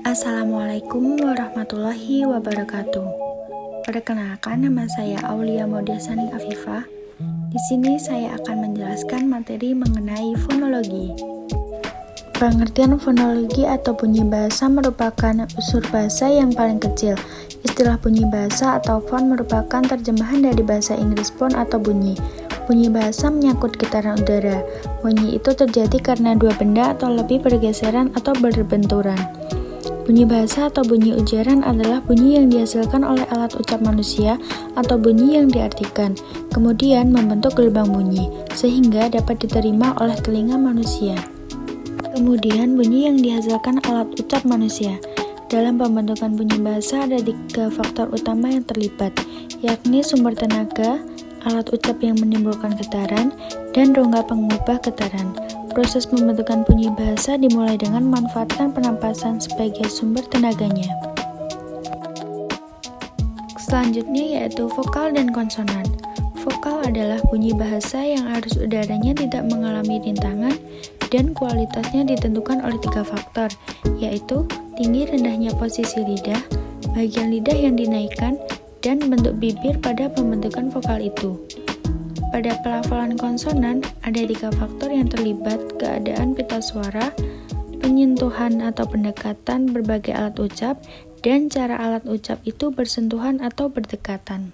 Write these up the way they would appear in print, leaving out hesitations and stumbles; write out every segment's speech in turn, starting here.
Assalamualaikum warahmatullahi wabarakatuh. Perkenalkan, nama saya Aulia Maudiasani Afifah. Di sini saya akan menjelaskan materi mengenai fonologi. Pengertian fonologi atau bunyi bahasa merupakan unsur bahasa yang paling kecil. Istilah bunyi bahasa atau fon merupakan terjemahan dari bahasa Inggris fon atau bunyi. Bunyi bahasa menyangkut getaran udara. Bunyi itu terjadi karena dua benda atau lebih bergeseran atau berbenturan. Bunyi bahasa atau bunyi ujaran adalah bunyi yang dihasilkan oleh alat ucap manusia atau bunyi yang diartikan, kemudian membentuk gelombang bunyi, sehingga dapat diterima oleh telinga manusia. Kemudian bunyi yang dihasilkan alat ucap manusia. Dalam pembentukan bunyi bahasa ada 3 faktor utama yang terlibat, yakni sumber tenaga, alat ucap yang menimbulkan getaran, dan rongga pengubah getaran. Proses pembentukan bunyi bahasa dimulai dengan memanfaatkan penampasan sebagai sumber tenaganya. Selanjutnya yaitu vokal dan konsonan. Vokal adalah bunyi bahasa yang arus udaranya tidak mengalami rintangan dan kualitasnya ditentukan oleh 3 faktor, yaitu tinggi rendahnya posisi lidah, bagian lidah yang dinaikkan, dan bentuk bibir pada pembentukan vokal itu. Pada pelafalan konsonan, ada 3 faktor yang terlibat: keadaan pita suara, penyentuhan atau pendekatan berbagai alat ucap, dan cara alat ucap itu bersentuhan atau berdekatan.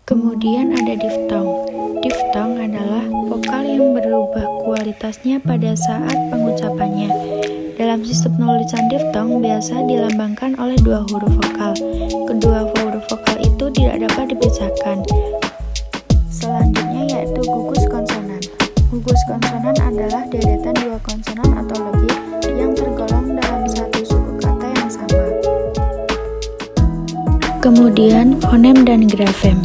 Kemudian ada diftong. Diftong adalah vokal yang berubah kualitasnya pada saat pengucapannya. Dalam sistem penulisan diftong biasa dilambangkan oleh 2 huruf vokal. Kedua huruf vokal itu tidak dapat dipisahkan. Selanjutnya yaitu gugus konsonan. Gugus konsonan adalah deretan 2 konsonan atau lebih yang tergolong dalam satu suku kata yang sama. Kemudian fonem dan grafem.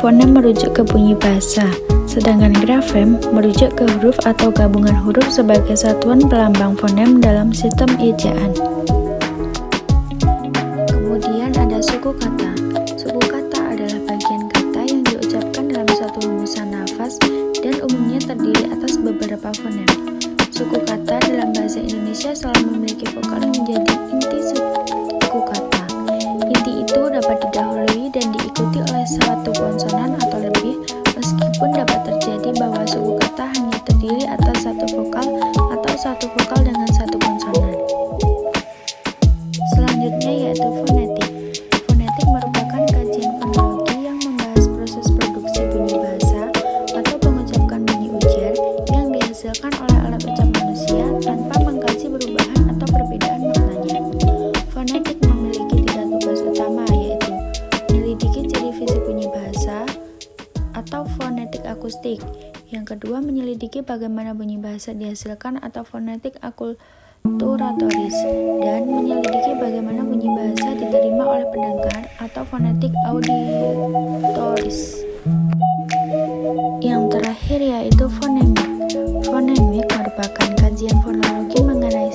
Fonem merujuk ke bunyi bahasa, sedangkan grafem merujuk ke huruf atau gabungan huruf sebagai satuan pelambang fonem dalam sistem ejaan. Kemudian ada suku kata. Suku kata adalah bagian kata yang diucapkan dalam satu hembusan nafas dan umumnya terdiri atas beberapa fonem. Suku kata dalam bahasa Indonesia selalu memiliki vokal yang menjadi inti suku kata. Inti itu dapat didahului dan diikuti oleh satu konsonan atau lebih, meskipun dapat terjadi bahwa suku kata hanya terdiri atas satu vokal atau satu vokal dengan satu konsonan. Selanjutnya yaitu fonetik. Fonetik merupakan kajian fonologi yang membahas proses produksi bunyi bahasa atau pengucapan bunyi ujar yang dihasilkan oleh alat ucap manusia tanpa mengkaji perubahan atau perbedaan maknanya. Fonetik memiliki 3 tugas utama, yaitu menyelidiki ciri fisik bunyi bahasa atau fonetik akustik. Yang kedua, menyelidiki bagaimana bunyi bahasa dihasilkan atau fonetik akulturatoris, dan menyelidiki bagaimana bunyi bahasa diterima oleh pendengar atau fonetik auditoris. Yang terakhir yaitu fonemik. Fonemik merupakan kajian fonologi mengenai